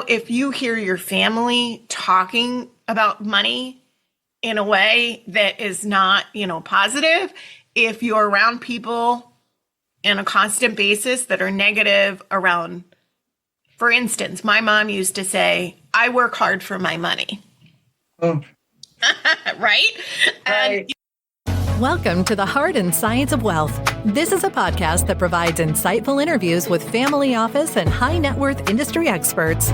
Also, if you hear your family talking about money in a way that is not, positive, if you're around people on a constant basis that are negative around, for instance, my mom used to say, I work hard for my money. Oh. Right? Right. Welcome to The Heart and Science of Wealth. This is a podcast that provides insightful interviews with family office and high net worth industry experts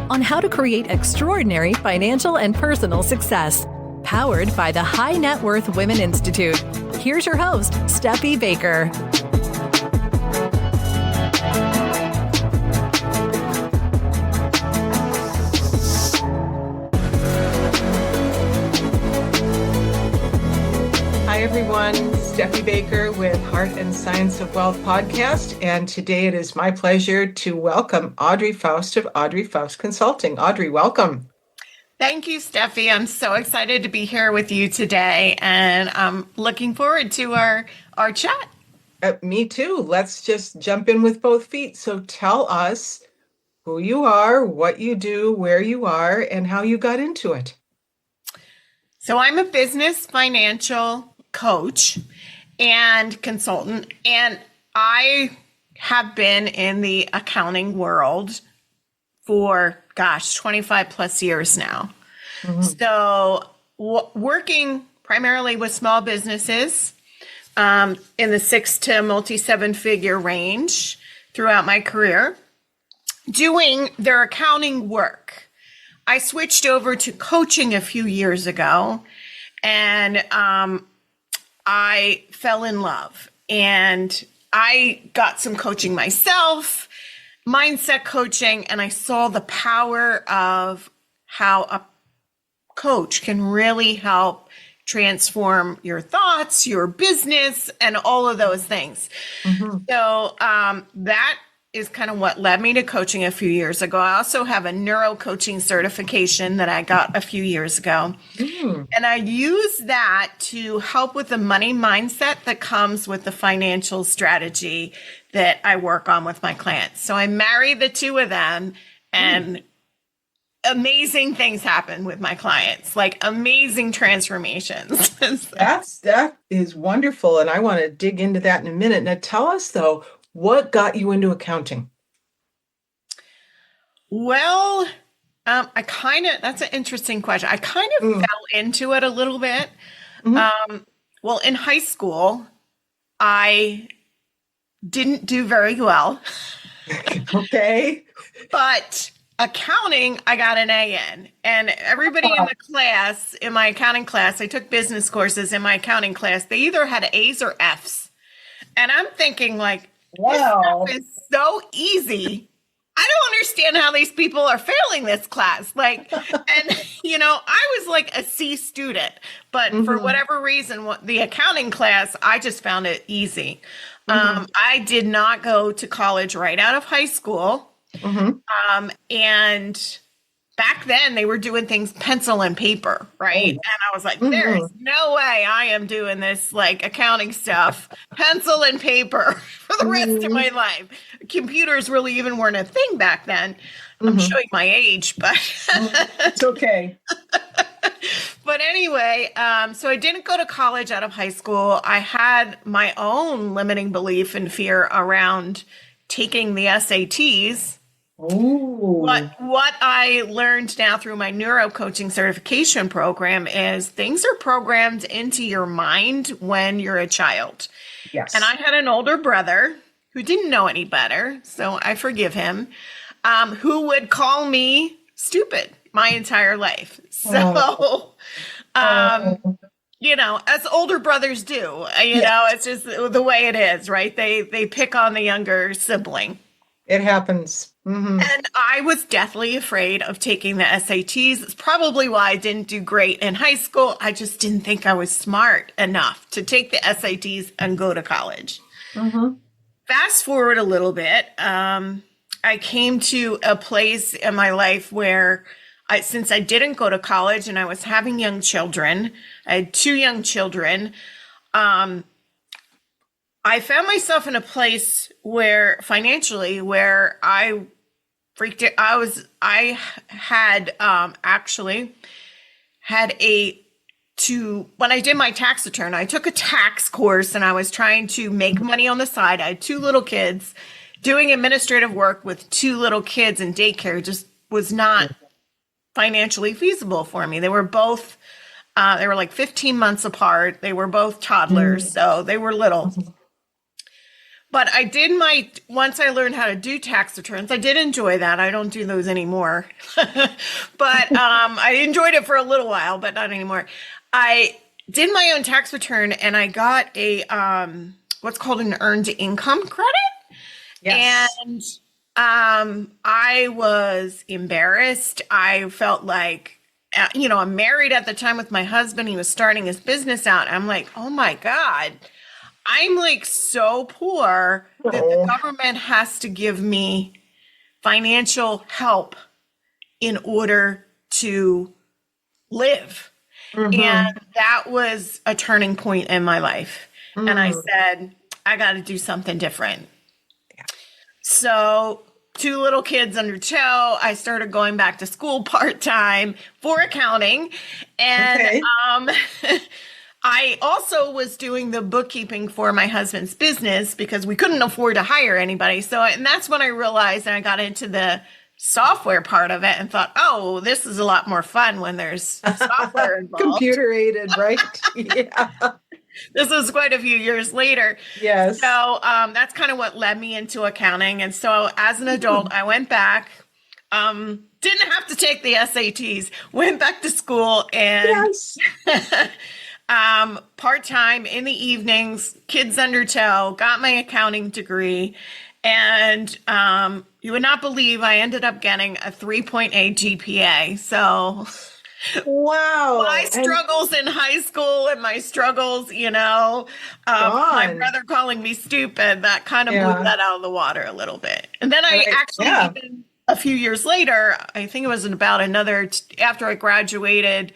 on how to create extraordinary financial and personal success. Powered by the High Net Worth Women Institute. Here's your host, Steffi Baker. Hi, everyone. Steffi Baker with Heart and Science of Wealth podcast. And today it is my pleasure to welcome Audrey Faust of Audrey Faust Consulting. Audrey, welcome. Thank you, Steffi. I'm so excited to be here with you today, and I'm looking forward to our chat. Me too. Let's just jump in with both feet. So tell us who you are, what you do, where you are, and how you got into it. So I'm a business financial coach and consultant, and I have been in the accounting world for 25 plus years now. Mm-hmm. So working primarily with small businesses in the 6 to multi-7 figure range throughout my career, doing their accounting work. I switched over to coaching a few years ago, and I fell in love, and I got some coaching myself, mindset coaching, and I saw the power of how a coach can really help transform your thoughts, your business, and all of those things. Mm-hmm. So that is kind of what led me to coaching a few years ago. I also have a NeuroCoaching certification that I got a few years ago. Mm. And I use that to help with the money mindset that comes with the financial strategy that I work on with my clients. So I marry the two of them, and amazing things happen with my clients, like amazing transformations. That is wonderful. And I want to dig into that in a minute. Now tell us though, what got you into accounting? Well, that's an interesting question. I kind of fell into it a little bit. Mm-hmm. Well, in high school, I didn't do very well. Okay. But accounting, I got an A in. And everybody in the class, in my accounting class, I took business courses in my accounting class, they either had A's or F's. And I'm thinking like, wow, this stuff is so easy. I don't understand how these people are failing this class. Like, and I was like a C student, but for whatever reason, the accounting class, I just found it easy. I did not go to college right out of high school. And back then they were doing things pencil and paper, right? And I was like, there's no way I am doing this like accounting stuff, pencil and paper for the rest of my life. Computers really even weren't a thing back then. I'm showing my age, but it's okay. But anyway, so I didn't go to college out of high school. I had my own limiting belief and fear around taking the SATs. Ooh. What I learned now through my NeuroCoaching certification program is things are programmed into your mind when you're a child. Yes. And I had an older brother who didn't know any better, so I forgive him, who would call me stupid my entire life. So, as older brothers do, it's just the way it is, right? They pick on the younger sibling. It happens. And I was deathly afraid of taking the SATs. It's probably why I didn't do great in high school. I just didn't think I was smart enough to take the SATs and go to college. Fast forward a little bit. I came to a place in my life where since I didn't go to college and I was having young children, I had 2 young children. I found myself in a place where financially, where I freaked it. I had actually had when I did my tax return, I took a tax course and I was trying to make money on the side. I had 2 little kids. Doing administrative work with 2 little kids in daycare just was not financially feasible for me. They were both, they were like 15 months apart. They were both toddlers, so they were little. But I did once I learned how to do tax returns, I did enjoy that. I don't do those anymore. But I enjoyed it for a little while, but not anymore. I did my own tax return and I got a, what's called an earned income credit. Yes. And I was embarrassed. I felt like, I'm married at the time with my husband. He was starting his business out. I'm like, oh my God, I'm like so poor that the government has to give me financial help in order to live. And that was a turning point in my life. And I said, I got to do something different. So 2 little kids under tow, I started going back to school part-time for accounting. And I also was doing the bookkeeping for my husband's business because we couldn't afford to hire anybody. And that's when I realized, and I got into the software part of it and thought, oh, this is a lot more fun when there's software involved. Computer-aided, right? Yeah. This was quite a few years later. Yes. So that's kind of what led me into accounting. And so as an adult, I went back, didn't have to take the SATs, went back to school and part-time in the evenings, kids under tow, got my accounting degree. And you would not believe I ended up getting a 3.8 GPA. So wow. My struggles in high school and my struggles, my brother calling me stupid, that kind of blew that out of the water a little bit. And then I even a few years later, I think it was about after I graduated,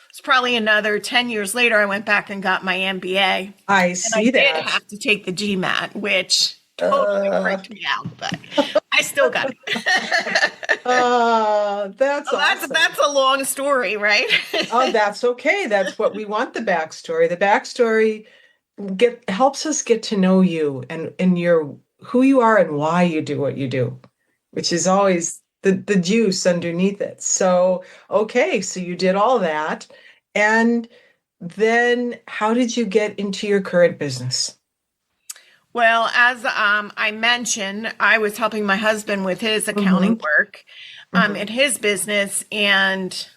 it's probably another 10 years later, I went back and got my MBA. I see that. I did have to take the GMAT, which totally freaked me out, but I still got it. That's awesome. That's a long story, right? Oh, that's okay. That's what we want, the backstory. The backstory helps us get to know you and who you are and why you do what you do, which is always the juice underneath it. So, okay, so you did all that. And then how did you get into your current business? Well, as I mentioned, I was helping my husband with his accounting work in his business, and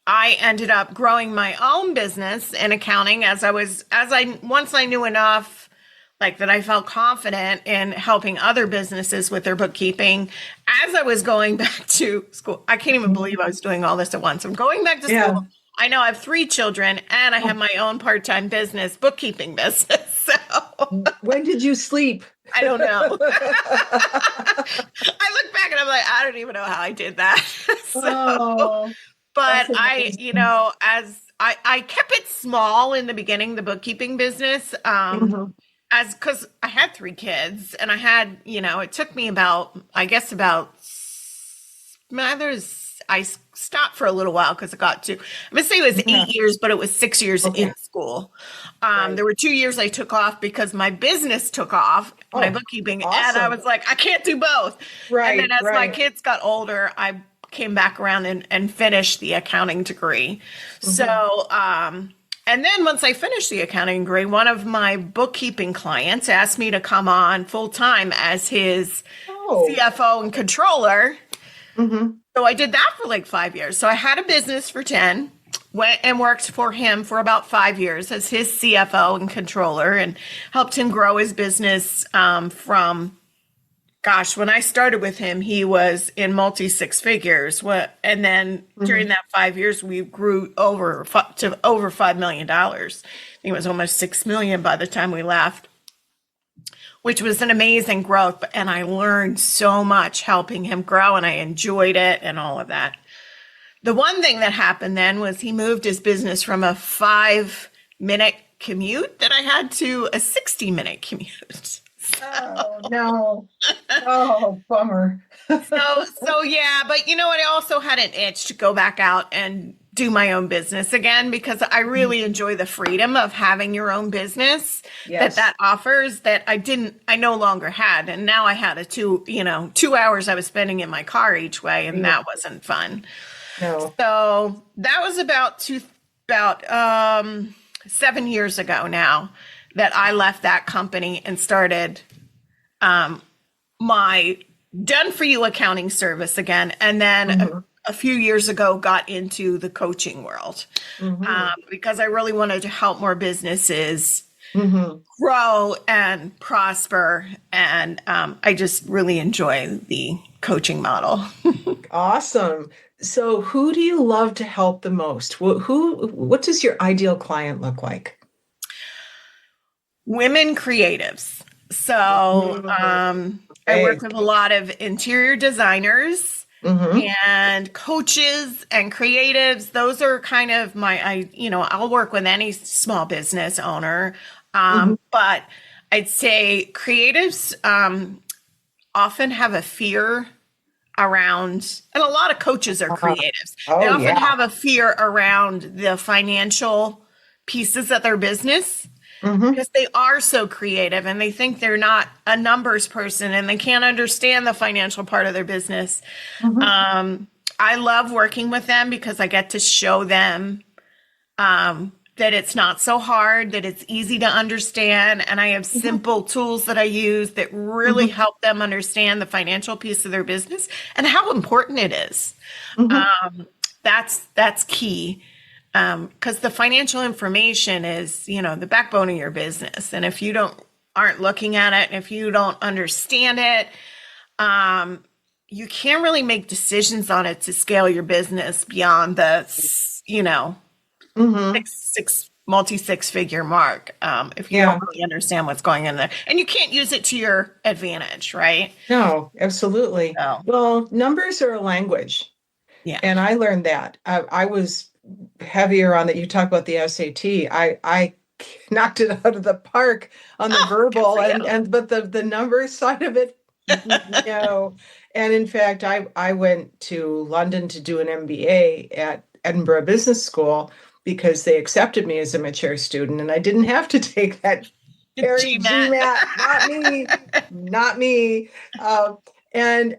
I ended up growing my own business in accounting once I knew enough, like that I felt confident in helping other businesses with their bookkeeping. As I was going back to school, I can't even believe I was doing all this at once. I'm going back to school. I know I have 3 children and I have my own part-time business, bookkeeping business. So when did you sleep? I don't know. I look back and I'm like, I don't even know how I did that. But as I kept it small in the beginning, the bookkeeping business, because I had 3 kids and I had, it took me I stopped for a little while because it got to, I'm going to say it was 8 years, but it was 6 years in school. There were 2 years I took off because my business took off, my bookkeeping, and I was like, I can't do both. And then as my kids got older, I came back around and finished the accounting degree. So, and then once I finished the accounting degree, one of my bookkeeping clients asked me to come on full time as his CFO and controller. So I did that for like 5 years. So I had a business for 10, went and worked for him for about 5 years as his CFO and controller and helped him grow his business when I started with him, he was in multi-6 figures. And then during that 5 years, we grew to over $5 million. I think it was almost $6 million by the time we left, which was an amazing growth. And I learned so much helping him grow, and I enjoyed it and all of that. The one thing that happened then was he moved his business from a 5-minute commute that I had to a 60-minute commute. Oh, no. Oh, bummer. So yeah, but you know what? I also had an itch to go back out and do my own business again because I really enjoy the freedom of having your own business Yes. that offers that I no longer had. And now I had 2 hours I was spending in my car each way, and that wasn't fun. No. So that was about 7 years ago now that I left that company and started my done for you accounting service again. And then a few years ago got into the coaching world because I really wanted to help more businesses grow and prosper. And I just really enjoy the coaching model. Awesome. So who do you love to help the most? What does your ideal client look like? Women creatives. So I work with a lot of interior designers and coaches and creatives. Those are kind of I'll work with any small business owner. But I'd say creatives often have a fear around, and a lot of coaches are creatives. They often have a fear around the financial pieces of their business. Because they are so creative and they think they're not a numbers person and they can't understand the financial part of their business. I love working with them because I get to show them that it's not so hard, that it's easy to understand. And I have simple tools that I use that really help them understand the financial piece of their business and how important it is. That's key. Because the financial information is, the backbone of your business. And if you aren't looking at it, and if you don't understand it, you can't really make decisions on it to scale your business beyond the, multi-six-figure mark. If you don't really understand what's going on there, and you can't use it to your advantage, right? No, absolutely. So. Well, numbers are a language. Yeah. And I learned that. I was heavier on that. You talk about the SAT. I knocked it out of the park on the verbal but the numbers side of it, no. And in fact, I went to London to do an MBA at Edinburgh Business School because they accepted me as a mature student and I didn't have to take that GMAT. Not me. And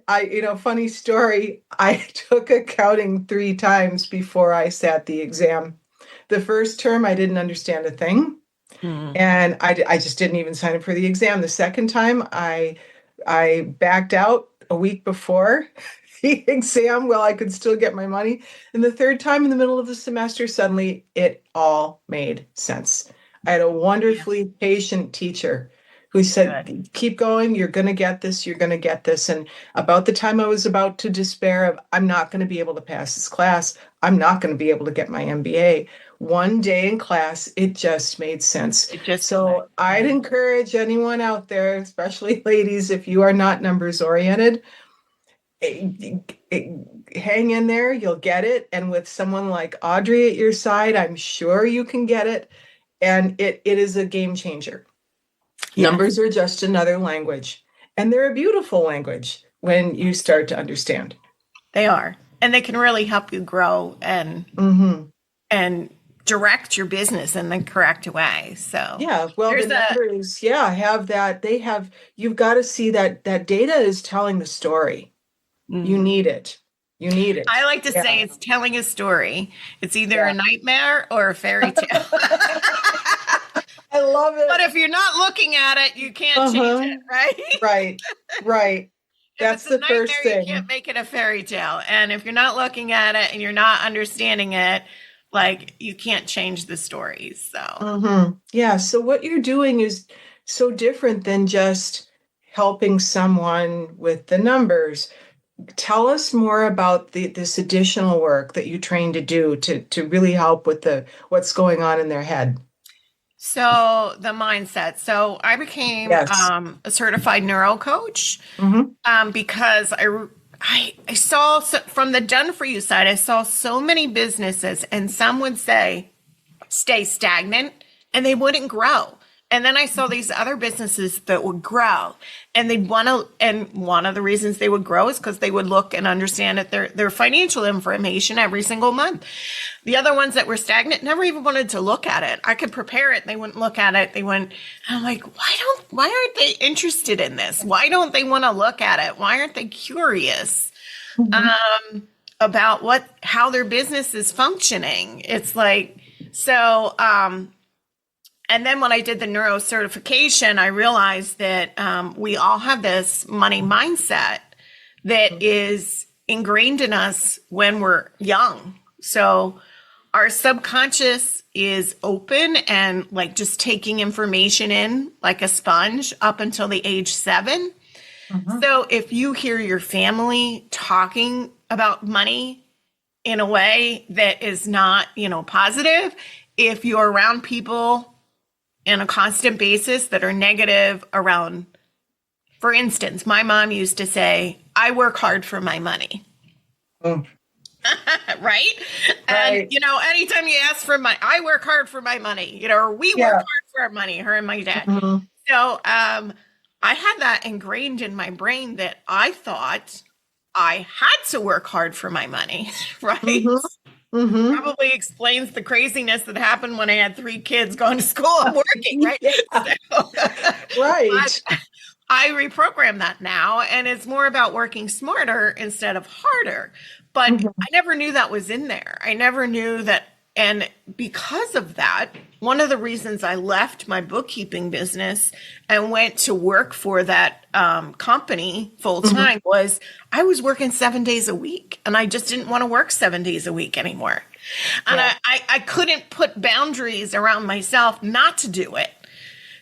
funny story, I took accounting 3 times before I sat the exam. The first term, I didn't understand a thing. And I just didn't even sign up for the exam. The second time, I backed out a week before the exam while I could still get my money. And the third time in the middle of the semester, suddenly it all made sense. I had a wonderfully patient teacher who said, keep going, you're going to get this, you're going to get this. And about the time I was about to despair of, I'm not going to be able to pass this class, I'm not going to be able to get my MBA. One day in class, it just made sense. I'd encourage anyone out there, especially ladies, if you are not numbers oriented, hang in there, you'll get it. And with someone like Audrey at your side, I'm sure you can get it. And it is a game changer. Numbers are just another language, and they're a beautiful language when you start to understand. They are, and they can really help you grow and direct your business in the correct way. So the numbers, have that. You've got to see that data is telling the story. You need it. I like to say it's telling a story. It's either a nightmare or a fairy tale. I love it. But if you're not looking at it, you can't change it, right? Right. That's the first thing. You can't make it a fairy tale. And if you're not looking at it and you're not understanding it, you can't change the story. So so what you're doing is so different than just helping someone with the numbers. Tell us more about this additional work that you train to do to really help with what's going on in their head. So the mindset. So I became a certified NeuroCoach because I saw from the done for you side, I saw so many businesses and some would say stay stagnant and they wouldn't grow. And then I saw these other businesses that would grow, and they'd want to, and one of the reasons they would grow is because they would look and understand at their financial information every single month. The other ones that were stagnant never even wanted to look at it. I could prepare it. They wouldn't look at it. They wouldn't. And I'm like, why aren't they interested in this? Why don't they want to look at it? Why aren't they curious about how their business is functioning? It's like, so, and then when I did the neuro certification, I realized that we all have this money mindset that is ingrained in us when we're young. So our subconscious is open and like just taking information in like a sponge up until the age 7. So if you hear your family talking about money in a way that is not, positive, if you're around people on a constant basis that are negative around, for instance, my mom used to say, I work hard for my money. Right? And, anytime you ask for money, I work hard for my money, or we work hard for our money, her and my dad. So I had that ingrained in my brain that I thought I had to work hard for my money, right? Probably explains the craziness that happened when I had 3 kids going to school and working, right? So, Right. I reprogram that now, and it's more about working smarter instead of harder. But I never knew that was in there. I never knew that. And because of that, one of the reasons I left my bookkeeping business and went to work for that company full time was I was working 7 days a week, and I just didn't want to work 7 days a week anymore. And I couldn't put boundaries around myself not to do it.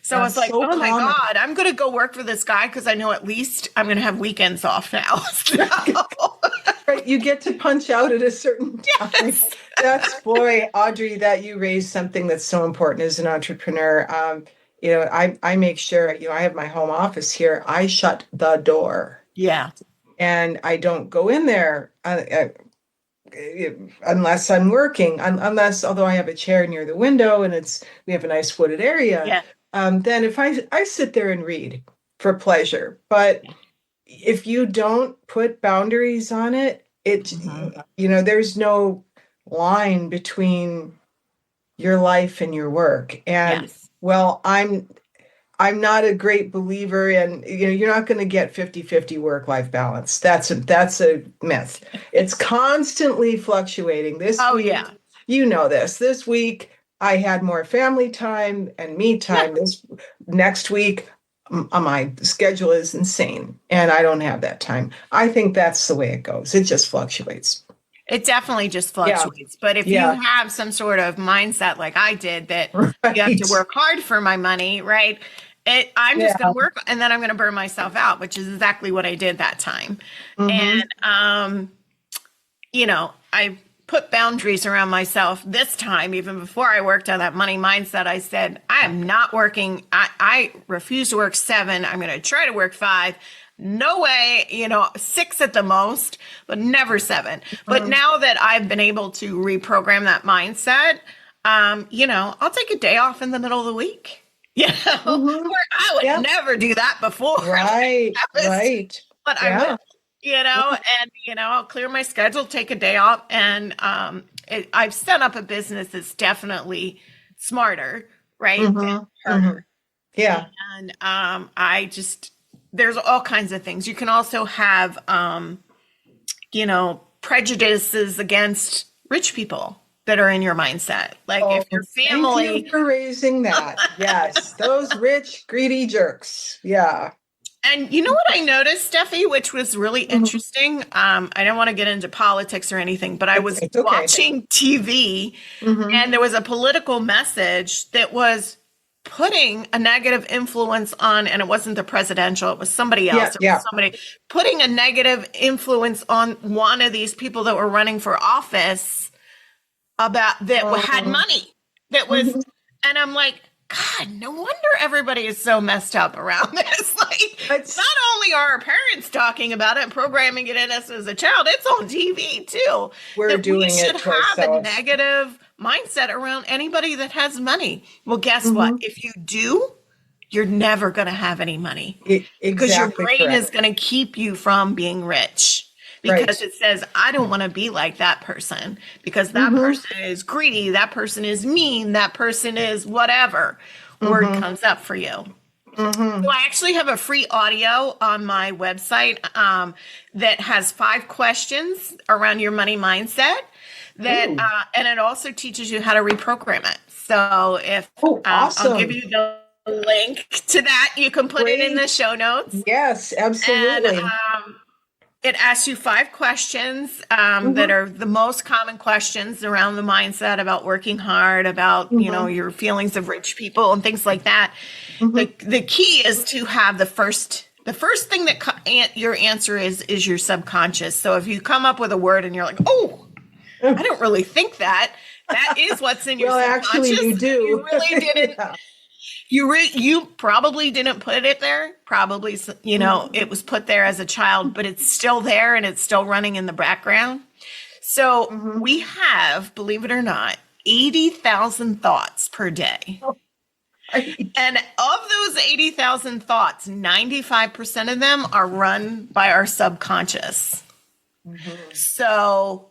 So I was like, so oh my common. God, I'm going to go work for this guy because I know at least I'm going to have weekends off now. So- Right, you get to punch out at a certain time. Yes. That's, boy, Audrey, that you raised something that's so important as an entrepreneur. I make sure, I have my home office here. I shut the door. Yeah. And I don't go in there unless I'm working, although I have a chair near the window and we have a nice wooded area. Yeah. Then if I sit there and read for pleasure, but if you don't put boundaries on it, there's no line between your life and your work. And Yes. well, I'm not a great believer in, you're not going to get 50-50 work-life balance. That's a myth. It's constantly fluctuating. This week, yeah. This week I had more family time and me time. This next week, my schedule is insane and I don't have that time. I think that's the way it goes. It just fluctuates. It definitely just fluctuates. But if you have some sort of mindset like I did that you have to work hard for my money, right? I'm just going to work and then I'm going to burn myself out, which is exactly what I did that time. And, I put boundaries around myself this time. Even before I worked on that money mindset, I said, I am not working. I refuse to work 7. I'm going to try to work 5. No way, 6 at the most, but never 7. But now that I've been able to reprogram that mindset, I'll take a day off in the middle of the week. Where I would never do that before. Right. But I will, and, I'll clear my schedule, take a day off. And I've set up a business that's definitely smarter, right? Than harder. Yeah. And there's all kinds of things. You can also have, prejudices against rich people that are in your mindset. Like if your family. Thank you for raising that. Yes. Those rich, greedy jerks. Yeah. And you know what I noticed, Steffi, which was really interesting? I don't want to get into politics or anything, but I was watching TV and there was a political message that was putting a negative influence on, and it wasn't the presidential, it was somebody else. It was somebody putting a negative influence on one of these people that were running for office that had money that was, and I'm like, God, no wonder everybody is so messed up around this. Not only are our parents talking about it and programming it in us as a child, it's on TV too. We're doing we should it to have ourselves. a negative mindset around anybody that has money. Well, guess what? If you do, you're never going to have any money because your Exactly brain is correct. going to keep you from being rich. Right. Because it says, I don't want to be like that person because that Mm-hmm. person is greedy, that person is mean, that person is whatever word Mm-hmm. comes up for you. Mm-hmm. So I actually have a free audio on my website that has 5 questions around your money mindset that, Ooh. and it also teaches you how to reprogram it. So if Oh, I'll give awesome. you the link to that, you can put it in the Great. show notes. Yes, And absolutely. it asks you 5 questions that Mm-hmm. are the most common questions around the mindset about working hard, about, Mm-hmm. your feelings of rich people and things like that. Mm-hmm. The key is to have the first thing that your answer is your subconscious. So if you come up with a word and you're like, oh, I don't really think that, that is what's in your Well, actually, subconscious. you You do. really didn't. Yeah. You probably didn't put it there. Probably, Mm-hmm. it was put there as a child, but it's still there and it's still running in the background. So Mm-hmm. we have, believe it or not, 80,000 thoughts per day. Right. And of those 80,000 thoughts, 95% of them are run by our subconscious. Mm-hmm. So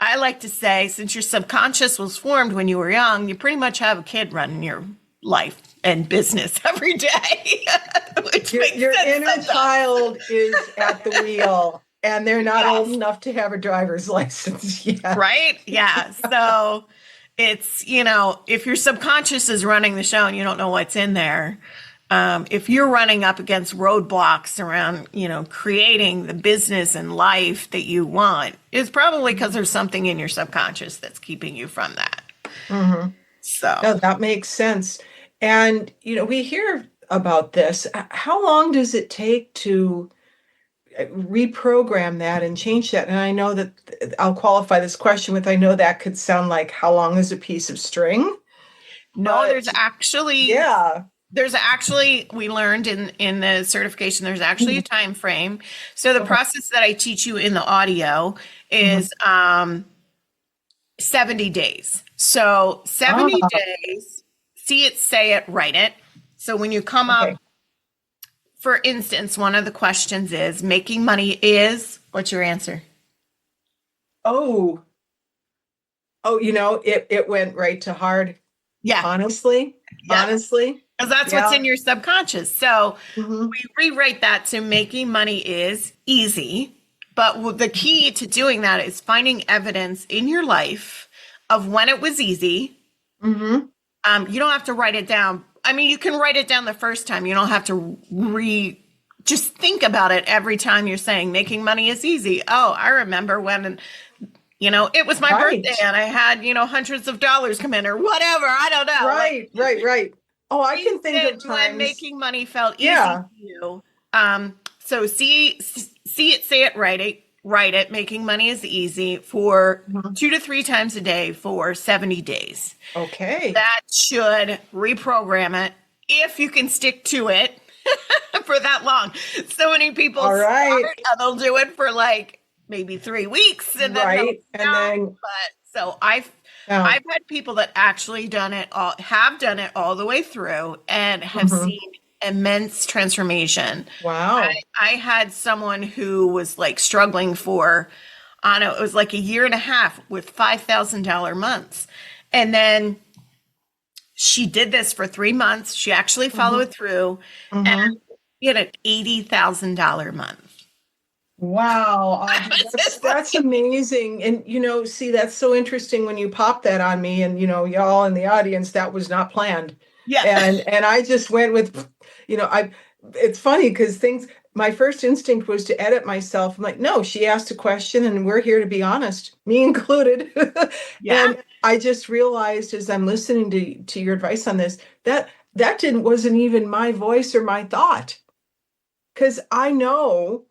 I like to say, since your subconscious was formed when you were young, you pretty much have a kid running your life and business every day, which makes Your sense inner sometimes. child is at the wheel, and they're not Yes. old enough to have a driver's license yet. Right? Yeah. So it's, if your subconscious is running the show and you don't know what's in there, if you're running up against roadblocks around, creating the business and life that you want, it's probably because there's something in your subconscious that's keeping you from that. Mm-hmm. So, No, that makes sense. And, we hear about this. How long does it take to reprogram that and change that? And I know that I'll qualify this question with, I know that could sound like how long is a piece of string? no, But yeah. we learned in the certification, there's actually a time frame. So the Okay. process that I teach you in the audio Mhm. is 70 days. So 70 Ah, days, see it, say it, write it. So when you come okay. up, for instance, one of the questions is making money is, what's your answer? Oh, it went right to hard. Yeah. Honestly, Yeah. honestly. Because that's what's Yeah. in your subconscious. So Hmm. we rewrite that to making money is easy. But the key to doing that is finding evidence in your life of when it was easy. Hmm. You don't have to write it down. I mean, you can write it down the first time. You don't have to just think about it every time you're saying making money is easy. Oh, I remember when, it was my Right. birthday and I had, hundreds of dollars come in or whatever. I don't know. Right. Oh, I can Things think that of when times. making money felt easy Yeah. to you. So see it, say it, write it. Making money is easy for Mhm. 2 to 3 times a day for 70 days. Okay. That should reprogram it if you can stick to it for that long. So many people All right. start and they'll do it for like maybe 3 weeks and then they'll Right. And stop. then, But so I've yeah. had people that actually have done it all the way through and have Mhm. seen immense transformation. Wow. I had someone who was like struggling for, I don't know, it was like a year and a half with $5,000 months. And then she did this for 3 months. She actually followed through Hmm. and she had an $80,000 month. Wow, I Audrey, was that's just that's like, amazing. And see, that's so interesting when you pop that on me, and y'all in the audience, that was not planned. yeah, And I just went with, I it's funny because my first instinct was to edit myself. I'm like, no, she asked a question and we're here to be honest, me included. yeah. And I just realized as I'm listening to your advice on this, that wasn't even my voice or my thought. Because I know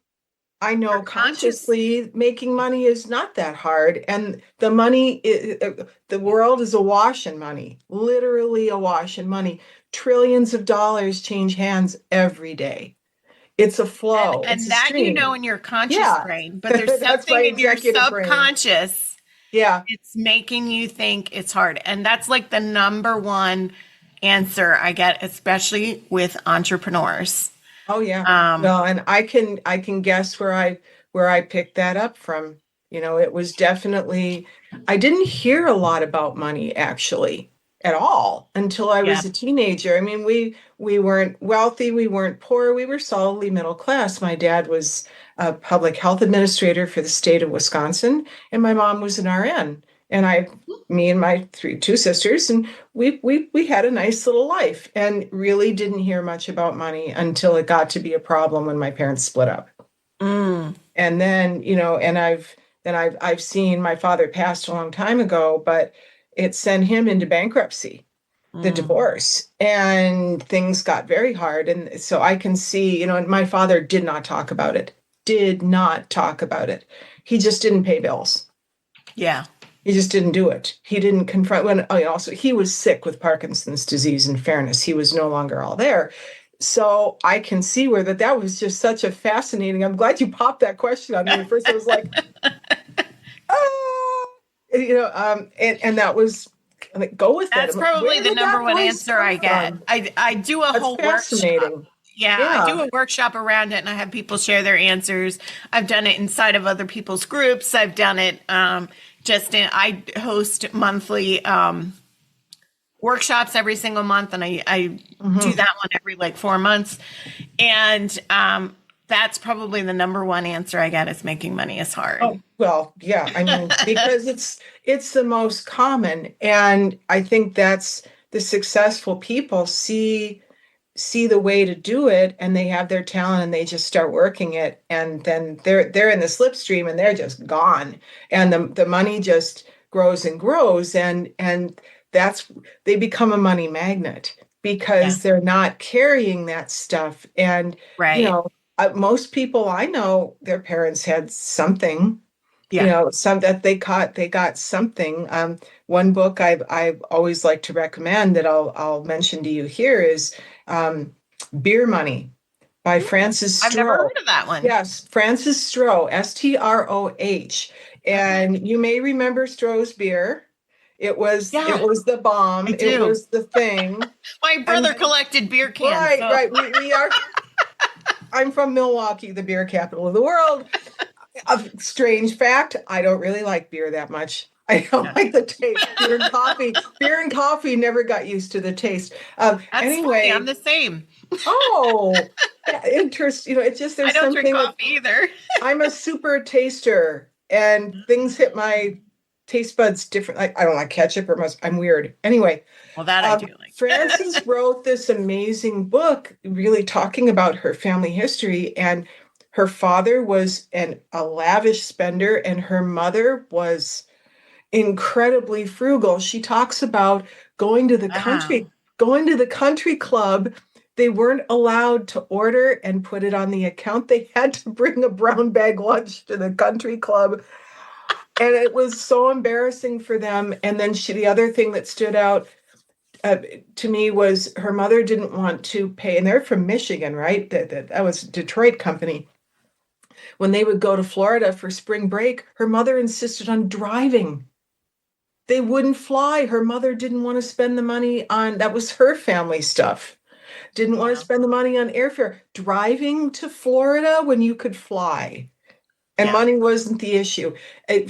Your conscious, consciously making money is not that hard. And the world is awash in money, literally awash in money. Trillions of dollars change hands every day. It's a flow, it's and a that stream. in your conscious Yeah, brain, but there's that's my something in your executive brain. subconscious. Yeah. It's making you think it's hard. And that's like the number one answer I get, especially with entrepreneurs. Oh yeah. Um, Well, and I can guess where I picked that up from. It was definitely I didn't hear a lot about money actually at all until I yeah. was a teenager. I mean, we weren't wealthy, we weren't poor, we were solidly middle class. My dad was a public health administrator for the state of Wisconsin, and my mom was an RN. And me and my two sisters, and we had a nice little life and really didn't hear much about money until it got to be a problem when my parents split up. Mm, And then, and I've seen my father passed a long time ago, but it sent him into bankruptcy, the mm, divorce, and things got very hard. And so I can see, and my father did not talk about it, did not talk about it. He just didn't pay bills. yeah. He just didn't do it. He didn't confront when also he was sick with Parkinson's disease. In fairness, he was no longer all there. So I can see where that was just such a fascinating. I'm glad you popped that question on me. At first I was like, oh, and that was like, go with That's it. I'm like, probably where the did that number one voice answer come I get. from? I do a That's whole workshop. fascinating. Yeah, I Yeah. do a workshop around it and I have people share their answers. I've done it inside of other people's groups. I've done it I host monthly workshops every single month, and I do that one every like 4 months. And that's probably the number one answer I get is making money is hard. Oh, well, yeah. I mean, because it's the most common, and I think that's the successful people see the way to do it, and they have their talent and they just start working it, and then they're in the slipstream and they're just gone, and the money just grows and grows, and that's they become a money magnet Yeah, because they're not carrying that stuff. And right. most people I know, their parents had something, Yeah. some that they got something. One book I've always liked to recommend that I'll mention to you here is Beer Money by Francis I've never Stroh. heard of that one. Yes, Francis Stroh, Stroh. Okay. And you may remember Stroh's beer. It was Yeah, the bomb. I It do. was the thing. My And brother collected beer cans. right, So. right. We are. I'm from Milwaukee, the beer capital of the world. A strange fact, I don't really like beer that much. I don't like the taste. Beer and coffee never got used to the taste. That's Anyway, funny. I'm the same. oh, yeah, interest. It's just I there's don't drink something. coffee either. I'm a super taster, and things hit my taste buds different. I don't like ketchup or mustard. I'm weird. Anyway, Well, that I do like. Frances wrote this amazing book, really talking about her family history, and her father was a lavish spender, and her mother was incredibly frugal. She talks about going to the country, Wow. going to the country club. They weren't allowed to order and put it on the account. They had to bring a brown bag lunch to the country club. And it was so embarrassing for them. And then the other thing that stood out to me was her mother didn't want to pay, and they're from Michigan, right? That was a Detroit company. When they would go to Florida for spring break, her mother insisted on driving. They wouldn't fly. Her mother didn't want to spend the money on, that was her family stuff. Didn't want to spend the money on airfare. Driving to Florida when you could fly. And Yeah. money wasn't the issue.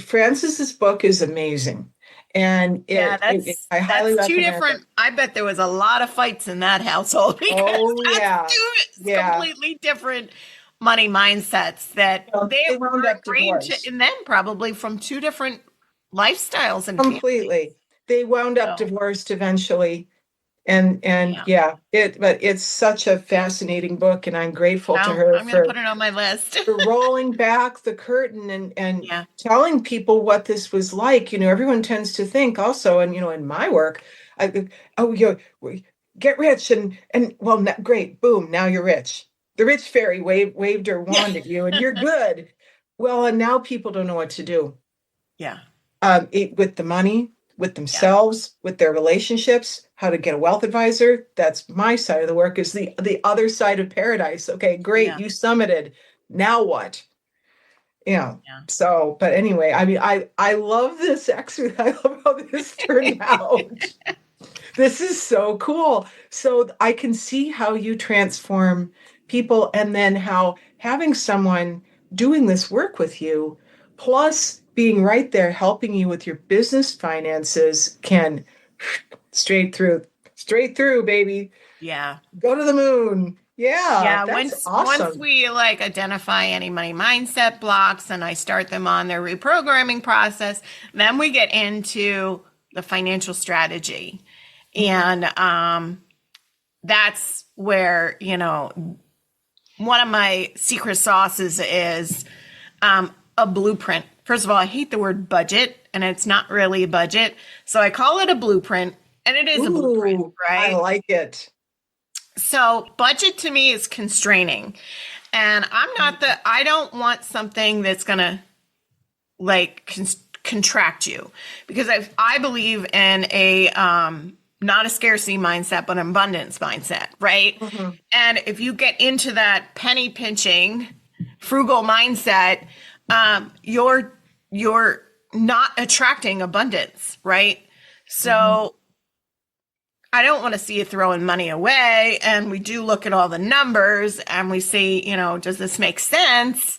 Francis's book is amazing. And I highly that's two recommend different. it. I bet there was a lot of fights in that household because Oh, yeah. that's two Yeah. completely different money mindsets that they wound were up ingrained divorced. in them probably from two different lifestyles and families. Completely. They wound up So, divorced eventually. And yeah. but it's such a fascinating book, and I'm grateful to Well, her I'm going to for put it on my list. rolling back the curtain and Yeah. telling people what this was like. Everyone tends to think also, and in my work, oh, get rich and well, great, boom, now you're rich. The rich fairy waved her wand at you, and you're good. Well, and now people don't know what to do Yeah. with the money, with themselves, with their relationships, how to get a wealth advisor. That's my side of the work, is the other side of paradise. Okay, great. Yeah. You summited. Now what? Yeah. So, but anyway, I mean, I love this exercise. I love how this turned out. This is so cool. So I can see how you transform people, and then how having someone doing this work with you, plus being right there helping you with your business finances, can straight through, baby. Yeah. Go to the moon. Yeah, Yeah, that's once awesome. we like identify any money mindset blocks and I start them on their reprogramming process, then we get into the financial strategy. And that's where, one of my secret sauces is a blueprint. First of all, I hate the word budget, and it's not really a budget. So I call it a blueprint, and it is a blueprint, Ooh, I right? like it. So budget to me is constraining. And I don't want something that's going to like contract you, because I believe in a, not a scarcity mindset, but an abundance mindset, right? Mhm. And if you get into that penny pinching, frugal mindset, you're not attracting abundance, right? So I don't want to see you throwing money away. And we do look at all the numbers and we see, does this make sense?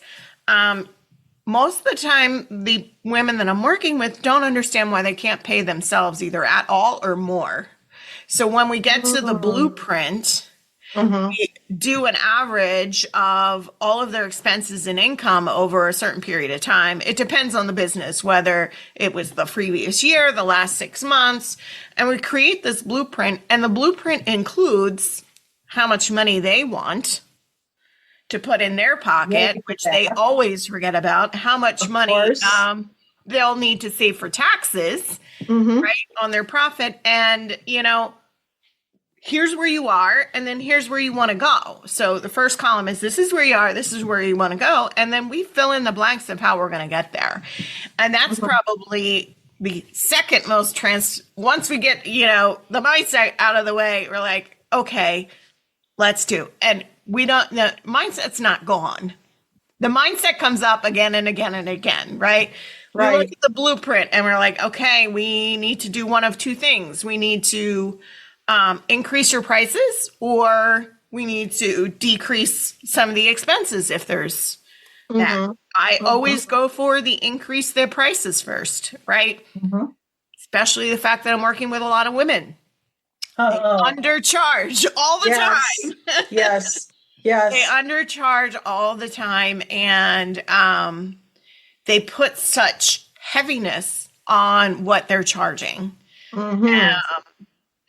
Most of the time, the women that I'm working with don't understand why they can't pay themselves either at all or more. So when we get to the blueprint, Mhm. we do an average of all of their expenses and income over a certain period of time. It depends on the business, whether it was the previous year, the last 6 months, and we create this blueprint. And the blueprint includes how much money they want to put in their pocket, Yay for which they that. always forget about, how much Of money course. they'll need to save for taxes, Mhm. right, on their profit. And, here's where you are, and then here's where you want to go. So the first column is this is where you are, this is where you want to go, and then we fill in the blanks of how we're going to get there. And that's probably the second most once we get, the mindset out of the way, we're like, okay, let's do. And the mindset's not gone. The mindset comes up again and again and again, right? We look Right. at the blueprint and we're like, okay, we need to do one of two things. We need to increase your prices, or we need to decrease some of the expenses if there's that. Mhm. I Mhm. always go for the increase their prices first, right? Mhm. Especially the fact that I'm working with a lot of women. They Oh, undercharge all the yes. time. Yes. They Yes. undercharge all the time, and they put such heaviness on what they're charging. Mhm.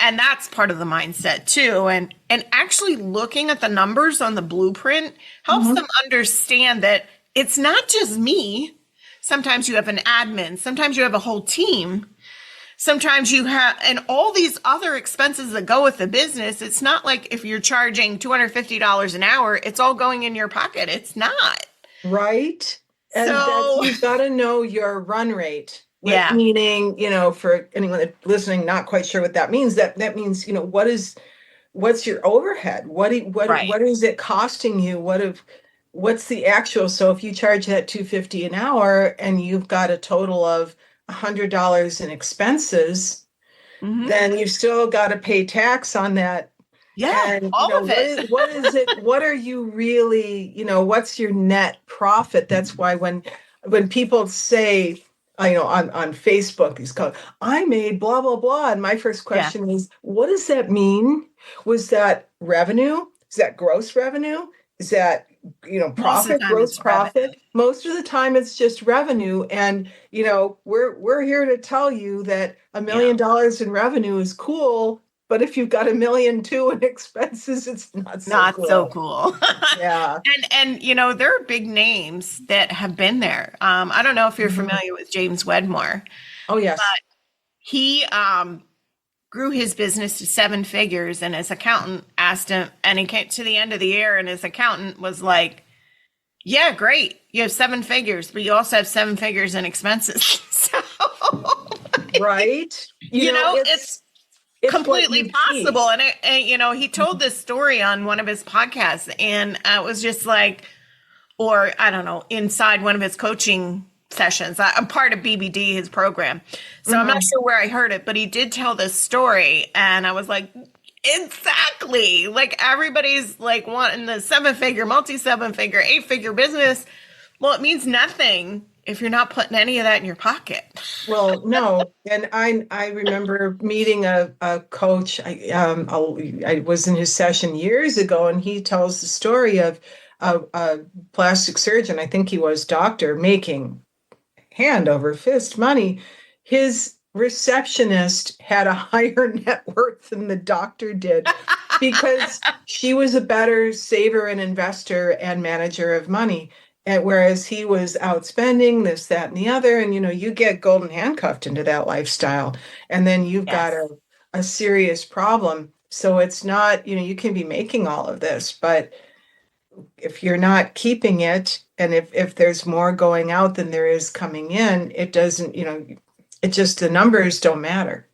And that's part of the mindset too. And actually looking at the numbers on the blueprint helps Mhm. them understand that it's not just me. Sometimes you have an admin, sometimes you have a whole team. Sometimes you have, and all these other expenses that go with the business. It's not like if you're charging $250 an hour, it's all going in your pocket. It's not. Right. And that's, So, you've got to know your run rate. yeah. Meaning, for anyone that's listening, not quite sure what that means, that means, what's your overhead? Right. What is it costing you? What's the actual? So if you charge that 250 an hour and you've got a total of $100 in expenses, Hmm. then you've still got to pay tax on that. Yeah. And All of what it. is it? What are you really, what's your net profit? That's why when people say, on Facebook, these called, I made blah blah blah, and my first Yeah. question is, what does that mean? Was that revenue? Is that gross revenue? Is that Most of the profit, time gross it's revenue. profit? Most of the time it's just revenue. And we're here to tell you that $1 Yeah. million in revenue is cool, but if you've got 1,000,002 in expenses, it's not so Not so cool. cool. Yeah. And there are big names that have been there. I don't know if you're Mhm. familiar with James Wedmore. Oh, yes. He grew his business to 7 figures, and his accountant asked him, and he came to the end of the year, and his accountant was like, "Yeah, great, you have 7 figures, but you also have 7 figures in expenses." So, Right. it's It's what completely you keep. possible. And he told this story on one of his podcasts, and it was just like, or I don't know, inside one of his coaching sessions. I'm part of BBD, his program. So I'm not Mhm. sure where I heard it, but he did tell this story. And I was like, exactly. Like everybody's like wanting the 7-figure, multi-7-figure, 8-figure business. Well, it means nothing if you're not putting any of that in your pocket. Well, no, and I remember meeting a coach. I was in his session years ago, and he tells the story of a plastic surgeon. I think he was doctor making hand over fist money. His receptionist had a higher net worth than the doctor did because she was a better saver and investor and manager of money. And whereas he was out spending this, that, and the other, and you get golden handcuffed into that lifestyle, and then you've got Yes. a serious problem. So it's not, you can be making all of this, but if you're not keeping it, and if there's more going out than there is coming in, it doesn't, it just, the numbers don't matter.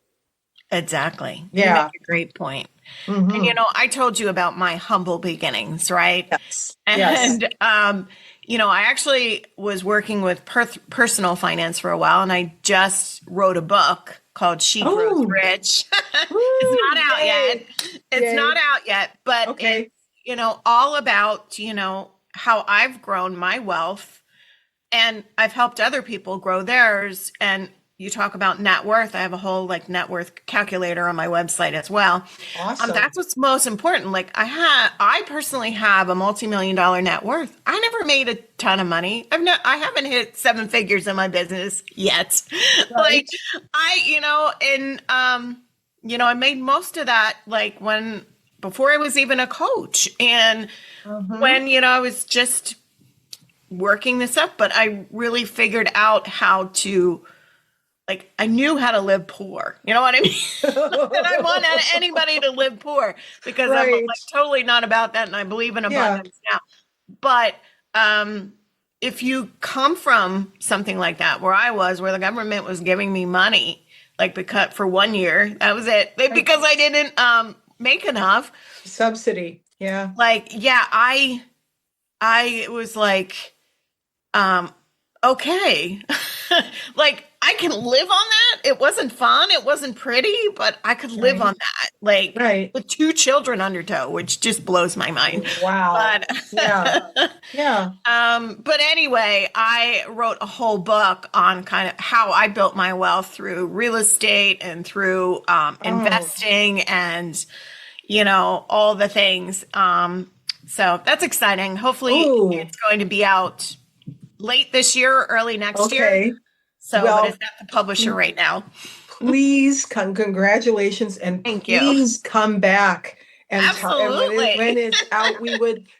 Exactly. You make Yeah. a great point. And Hmm. I told you about my humble beginnings, right? Yes. Yes. And I actually was working with personal finance for a while, and I just wrote a book called She Grows Oh, Rich. It's woo, not out yet. yay. It's Yay. not out yet, but Okay. it's, all about, how I've grown my wealth, and I've helped other people grow theirs. And you talk about net worth. I have a whole like net worth calculator on my website as well. Awesome. That's what's most important. Like I personally have a multi-million-dollar net worth. I never made a ton of money. I haven't hit 7 figures in my business yet. Right. Like I made most of that like before I was even a coach, and Mhm. when I was just working this up, but I really figured out how to, like, I knew how to live poor. You know what I mean? And I want anybody to live poor because I'm like Right. totally not about that, and I believe in Yeah. abundance now. But if you come from something like that, where I was, where the government was giving me money, like because for 1 year, that was it, because I didn't make enough. Subsidy. Yeah. Like, yeah, I was like, okay. Like I can live on that. It wasn't fun. It wasn't pretty, but I could live Right. on that. Like Right. with 2 children under tow, which just blows my mind. Wow. Yeah. But Yeah. but anyway, I wrote a whole book on kind of how I built my wealth through real estate and through Oh, investing and all the things. So that's exciting. Hopefully ooh. it's going to be out late this year or early next year. Okay. So, but Well, it's at the publisher right now. please congratulations, and Thank you. please come back and tell, and Absolutely. when it's out,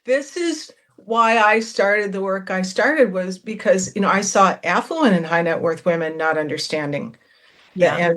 this is why I started the work I started, was because, I saw affluent and high net worth women not understanding. Yeah.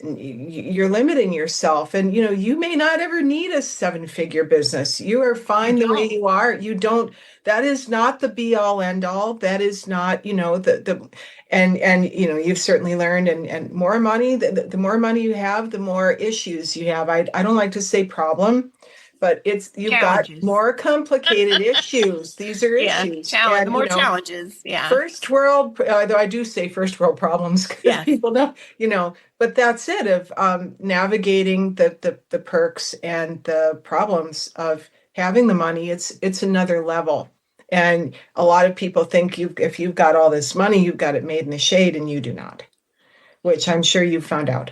You're limiting yourself, and you may not ever need a 7-figure business. You are fine the way you are. You don't, that is not the be all end all. That is not, the and you've certainly learned, and more money, the more money you have, the more issues you have. I don't like to say problem, but you've got Challenges. more complicated issues. These are Yeah. issues. Challenge. And, The more challenges. Yeah. first world, though I do say first world problems because Yes. people don't, but that's it, of navigating the perks and the problems of having the money. It's another level. And a lot of people think if you've got all this money, you've got it made in the shade, and you do not, which I'm sure you've found out.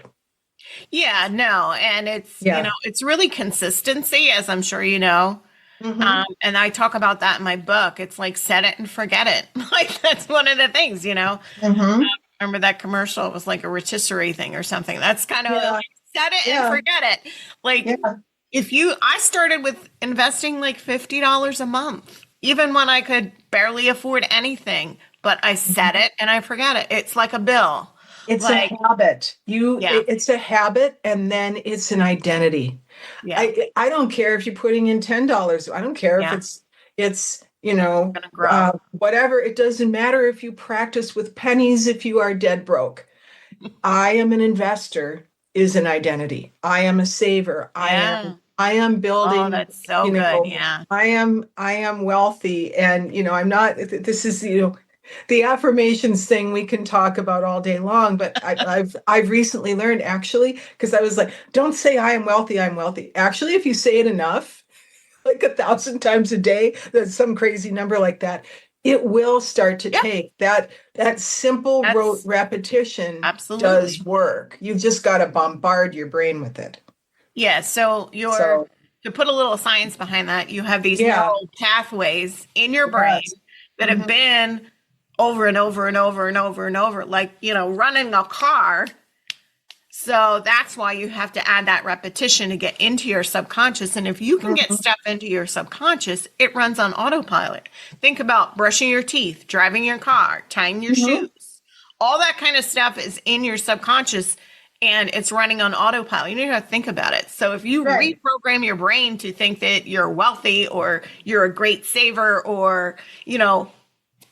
Yeah. No. And it's, Yeah. it's really consistency, as I'm sure you know. Mhm. And I talk about that in my book. It's like set it and forget it. Like that's one of the things, Mhm. Remember that commercial? It was like a rotisserie thing or something. That's kind of Yeah. like set it Yeah. and forget it. Like Yeah. I started with investing like $50 a month, even when I could barely afford anything, but I set it and I forget it. It's like a bill. It's Like, a habit. yeah, It's a habit, and then it's an identity. yeah, I don't care if you're putting in $10. I don't care if yeah. it's Gonna grow. whatever. It doesn't matter if you practice with pennies if you are dead broke. I am an investor is an identity. I am a saver. Yeah. I am Oh, building, that's so good. Yeah. I am wealthy, and I'm not, this is, The affirmations thing we can talk about all day long, but I've recently learned, actually, because I was like, don't say I am wealthy, I'm wealthy. Actually, if you say it enough, like 1,000 times a day, that's some crazy number like that, it will start to Yeah. take that simple That's repetition absolutely. does work. You've just got to bombard your brain with it. Yeah. So So to put a little science behind that, you have these yeah, neural pathways in your brain yes. that have been over and over and over and over and over, like, running a car. So that's why you have to add that repetition to get into your subconscious. And if you can get stuff into your subconscious, it runs on autopilot. Think about brushing your teeth, driving your car, tying your shoes. All that kind of stuff is in your subconscious and it's running on autopilot. You don't have to think about it. So if you Right. reprogram your brain to think that you're wealthy or you're a great saver or,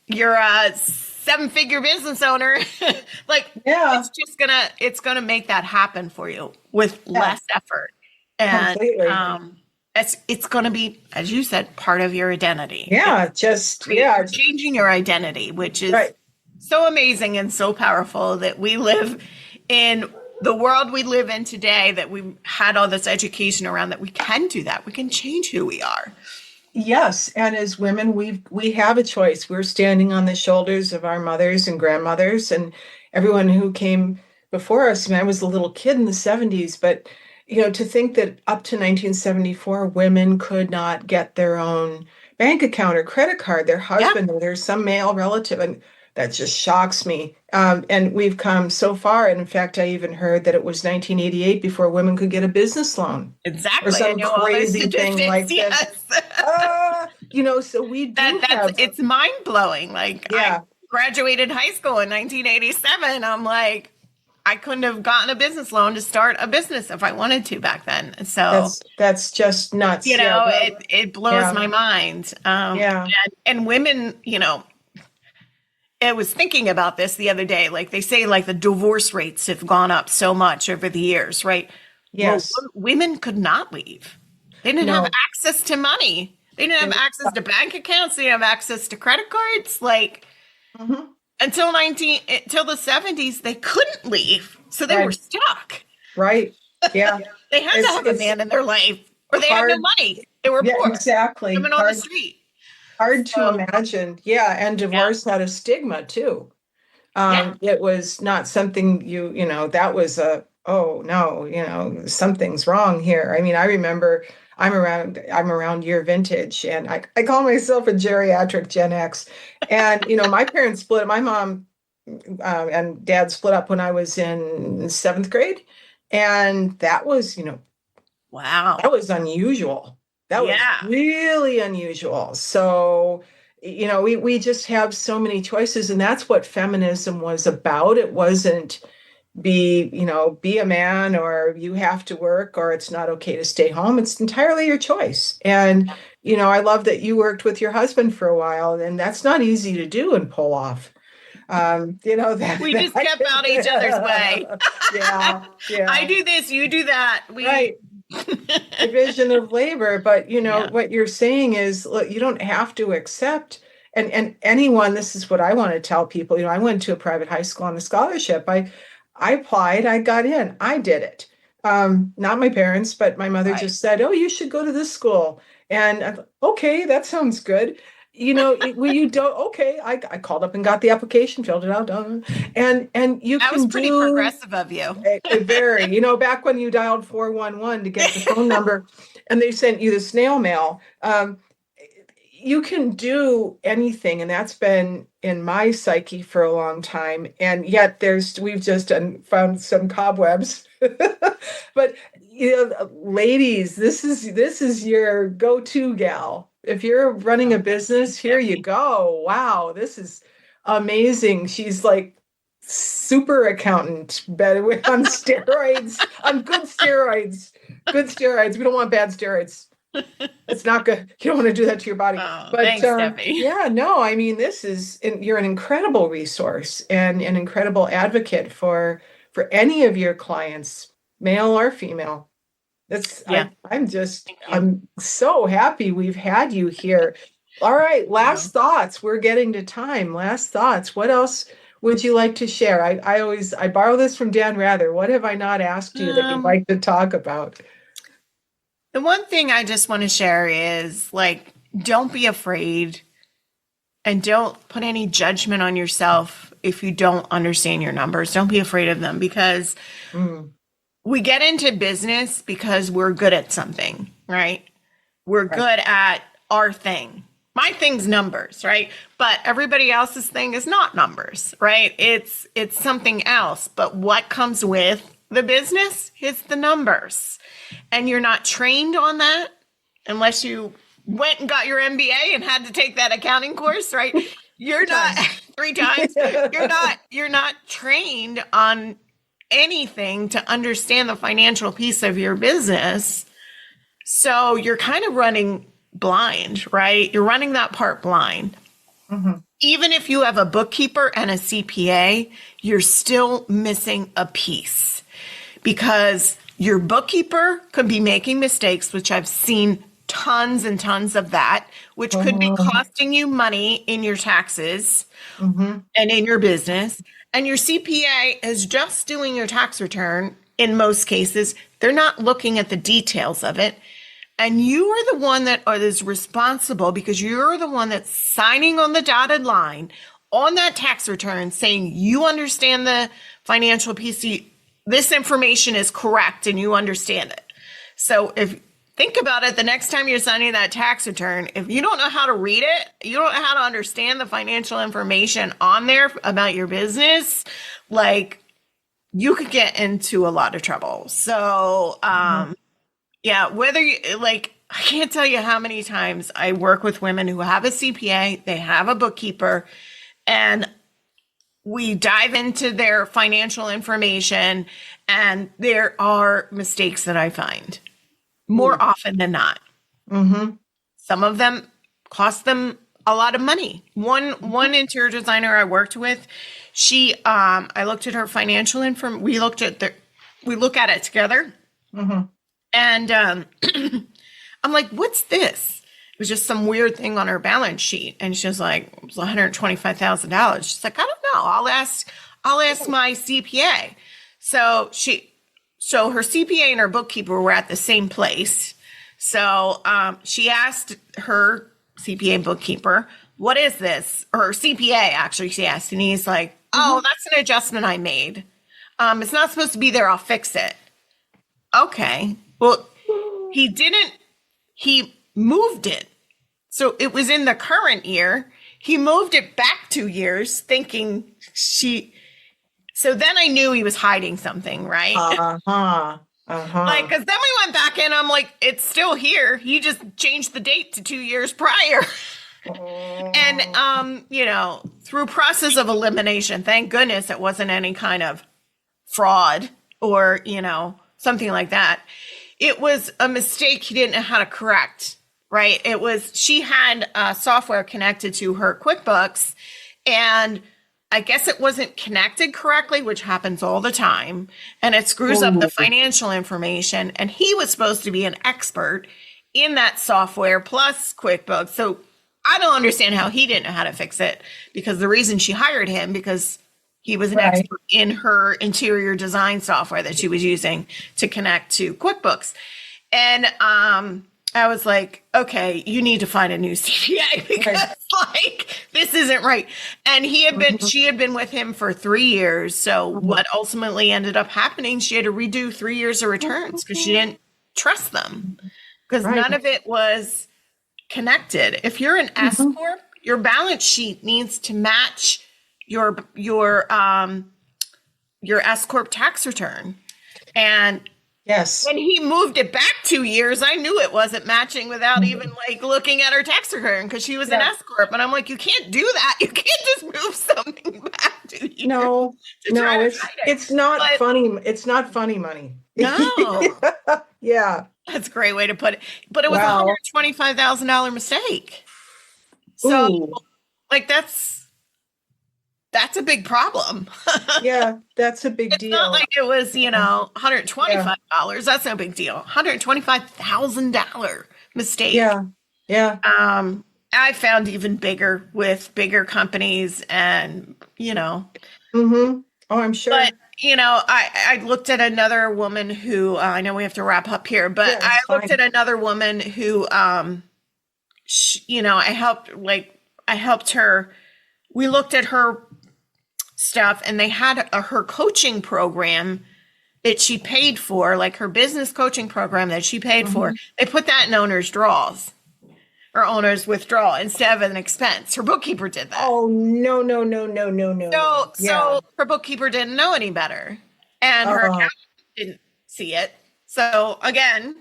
you're a 7-figure business owner, like Yeah, it's gonna make that happen for you with yeah, less effort. And completely. it's gonna be, as you said, part of your identity. Yeah, You're changing your identity, which is right. so amazing and so powerful that we live in the world we live in today, that we had all this education around, that we can do that. We can change who we are. Yes, and as women, we have a choice. We're standing on the shoulders of our mothers and grandmothers and everyone who came before us. And I was a little kid in the 70s, but to think that up to 1974, women could not get their own bank account or credit card, their Yeah, husband or there's some male relative, and that just shocks me. And we've come so far. And in fact, I even heard that it was 1988 before women could get a business loan or exactly. I some know all those crazy thing statistics. like this. Yes. So we do That's have, it's mind blowing. Like, I yeah, graduated high school in 1987. I'm like, I couldn't have gotten a business loan to start a business if I wanted to back then. So, that's just nuts. Yeah, well, it blows yeah, my mind. yeah, And women, I was thinking about this the other day. Like, they say, like, the divorce rates have gone up so much over the years, right? Well, yes, women could not leave. They didn't have no, access to money. They didn't have they, access to bank accounts. They didn't have access to credit cards. Like, mhm, until the 70s, they couldn't leave. So they were right, stuck. right, yeah. They had to have a It's man in their life, or they had no hard. money. They were Yeah, poor, exactly. living on the street. Hard to So, imagine. Yeah, and yeah, divorce had a stigma too. yeah, It was not something that was oh no, something's wrong here. I mean, I remember I'm around your vintage and I call myself a geriatric Gen X. And, my parents split, my mom and dad split up when I was in 7th grade. And that was, wow, that was unusual. That was yeah, really unusual. So, we just have so many choices, and that's what feminism was about. It wasn't be a man or you have to work or it's not okay to stay home. It's entirely your choice. And, I love that you worked with your husband for a while, and that's not easy to do and pull off. we just kept out each other's way. Yeah, I yeah, do this, you do that. right. Division of labor, but Yeah, what you're saying is, look, you don't have to accept, and anyone, this is what I want to tell people. I went to a private high school on a scholarship. I applied, I got in, I did it. Not my parents, but my mother right. just said, "Oh, you should go to this school." And I thought, okay, that sounds good. Well, you don't, okay. I called up and got the application, filled it out, and you That was can pretty do progressive of you. it very, back when you dialed 411 to get the phone number and they sent you the snail mail, you can do anything. And that's been in my psyche for a long time. And yet we've just found some cobwebs. But, ladies, this is your go-to gal. If you're running a business, here you Debbie. go. Wow, this is amazing. She's like super accountant, better on steroids, on good steroids. Good steroids. We don't want bad steroids. It's not good. You don't want to do that to your body. Oh, But thanks, Debbie. yeah, no, I mean, you're an incredible resource and an incredible advocate for any of your clients, male or female. Yeah, thank you. I'm so happy we've had you here. All right, last thoughts. We're getting to time. Last thoughts. What else would you like to share? I borrow this from Dan Rather. What have I not asked you that you'd like to talk about? The one thing I just want to share is like, don't be afraid and don't put any judgment on yourself if you don't understand your numbers. Don't be afraid of them, because we get into business because we're good at something, right? We're good at our thing. My thing's numbers, right? But everybody else's thing is not numbers, right? It's something else. But what comes with the business is the numbers. And you're not trained on that unless you went and got your MBA and had to take that accounting course, right? You're not 3 times. You're not trained on anything to understand the financial piece of your business. So you're kind of running blind, right? You're running that part blind. Even if you have a bookkeeper and a CPA, you're still missing a piece, because your bookkeeper could be making mistakes, which I've seen tons and tons of that, which could be costing you money in your taxes and in your business. And your CPA is just doing your tax return in most cases. They're not looking at the details of it. And you are the one that is responsible, because you're the one that's signing on the dotted line on that tax return saying you understand the financial piece. This information is correct and you understand it. So think about it, the next time you're signing that tax return, if you don't know how to read it, you don't know how to understand the financial information on there about your business, like, you could get into a lot of trouble. So, yeah, whether you like, I can't tell you how many times I work with women who have a CPA, they have a bookkeeper, and we dive into their financial information, and there are mistakes that I find more often than not. Some of them cost them a lot of money. One interior designer I worked with, I looked at her financial information. We look at it together. And I'm like, what's this? It was just some weird thing on her balance sheet. And she was like, it was $125,000. She's like, I don't know. I'll ask my CPA. So her CPA and her bookkeeper were at the same place. So she asked her CPA and bookkeeper, what is this? Or her CPA, actually, she asked. And he's like, oh, that's an adjustment I made. It's not supposed to be there. I'll fix it. Okay. Well, he moved it. So it was in the current year. He moved it back 2 years thinking so then I knew he was hiding something, right? Like, cause then we went back in, I'm like, it's still here. He just changed the date to 2 years prior. And, through process of elimination, thank goodness it wasn't any kind of fraud or, something like that. It was a mistake he didn't know how to correct, right? She had software connected to her QuickBooks, and I guess it wasn't connected correctly, which happens all the time, and it screws up the financial information. And he was supposed to be an expert in that software plus QuickBooks. So I don't understand how he didn't know how to fix it, because the reason she hired him, because he was an expert in her interior design software that she was using to connect to QuickBooks. And I was like, okay, you need to find a new CPA, because this isn't right. And she had been with him for 3 years. So what ultimately ended up happening, she had to redo 3 years of returns because she didn't trust them, because none of it was connected. If you're an S Corp, your balance sheet needs to match your S Corp tax return. And when he moved it back 2 years, I knew it wasn't matching without even looking at her tax return, because she was an S Corp. And I'm like, you can't do that. You can't just move something back 2 years. No, it's not funny. It's not funny money. No. Yeah. That's a great way to put it. But it was a $125,000 mistake. So that's a big problem. Yeah, that's a big deal. It's not like it was, $125. That's no big deal. $125,000 mistake. Yeah. I found even bigger with bigger companies and, Mm-hmm. Oh, I'm sure. but, I looked at another woman who, I know we have to wrap up here, but Yeah, I it's looked fine. at another woman who, I helped her. We looked at her stuff and they had her coaching program that she paid for, like her business coaching program that she paid for. They put that in owner's draws or owner's withdrawal instead of an expense. Her bookkeeper did that. Oh, no, no, no, no, no, no. So, Yeah. so her bookkeeper didn't know any better, and her Oh. accountant didn't see it. So again,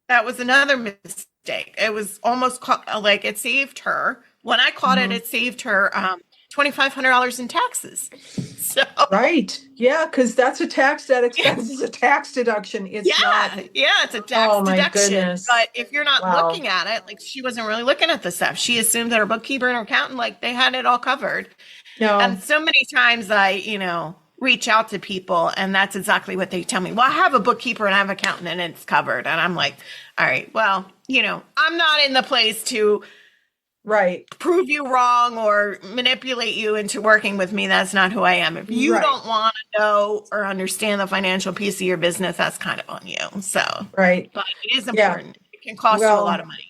that was another mistake. It was almost like it saved her. When I caught it, it saved her $2,500 in taxes. So Right. Yeah, because that's a tax, that expense is a tax deduction. It's not. it's a tax Oh, my deduction. goodness. But if you're not Wow. looking at it, like she wasn't really looking at the stuff. She assumed that her bookkeeper and her accountant, like they had it all covered. No. And so many times I, reach out to people and that's exactly what they tell me. Well, I have a bookkeeper and I have an accountant and it's covered. And I'm like, all right, well, I'm not in the place to Right. prove you wrong or manipulate you into working with me. That's not who I am. If you Right. don't want to know or understand the financial piece of your business, that's kind of on you. So, Right. but it is Yeah. important. It can cost you a Well, lot of money.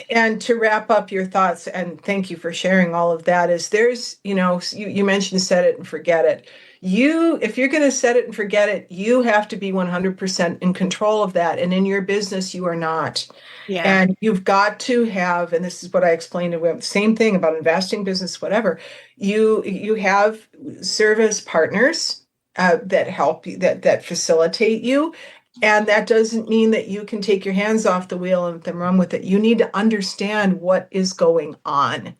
And to wrap up your thoughts, and thank you for sharing all of that, is there's, you mentioned set it and forget it. If you're going to set it and forget it, you have to be 100% in control of that. And in your business, you are not. Yeah. And you've got to have, and this is what I explained to them, same thing about investing, business, whatever. You have service partners that help you, that facilitate you. And that doesn't mean that you can take your hands off the wheel and then run with it. You need to understand what is going on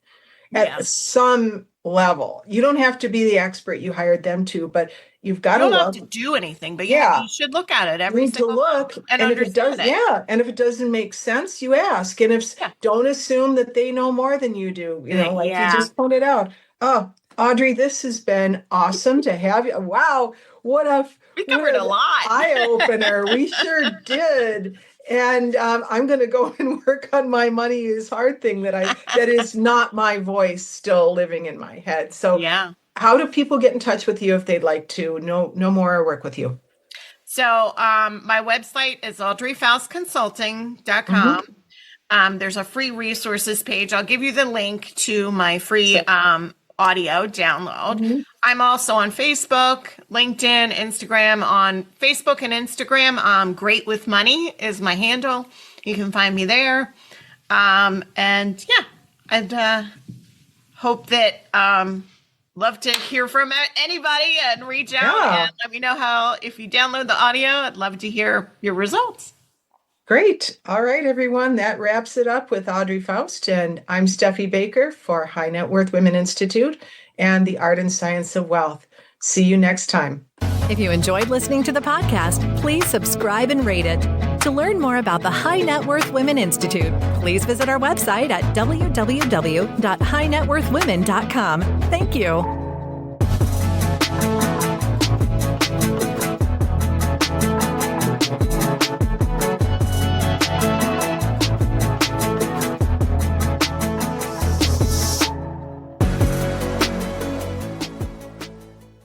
at some level. You don't have to be the expert. You hired them to, but you've got You to don't have look. to do anything, but Yeah. you should look at it You every need to single look, month and and if it does, understand it. and if it doesn't make sense, you ask. And if don't assume that they know more than you do. Like you just pointed out. Oh, Audrey, this has been awesome to have you. Wow, We covered a lot. eye opener. We sure did. And I'm going to go and work on my money is hard thing that is not my voice still living in my head. So how do people get in touch with you if they'd like to know more or work with you? So my website is audreyfaustconsulting.com. There's a free resources page. I'll give you the link to my free audio download. I'm also on Facebook, LinkedIn, Instagram. On Facebook and Instagram, Great with Money is my handle. You can find me there. I'd hope that love to hear from anybody and reach out and let me know if you download the audio, I'd love to hear your results. Great. All right, everyone. That wraps it up with Audrey Faust. And I'm Steffi Baker for High Net Worth Women Institute and the Art and Science of Wealth. See you next time. If you enjoyed listening to the podcast, please subscribe and rate it. To learn more about the High Net Worth Women Institute, please visit our website at www.highnetworthwomen.com. Thank you.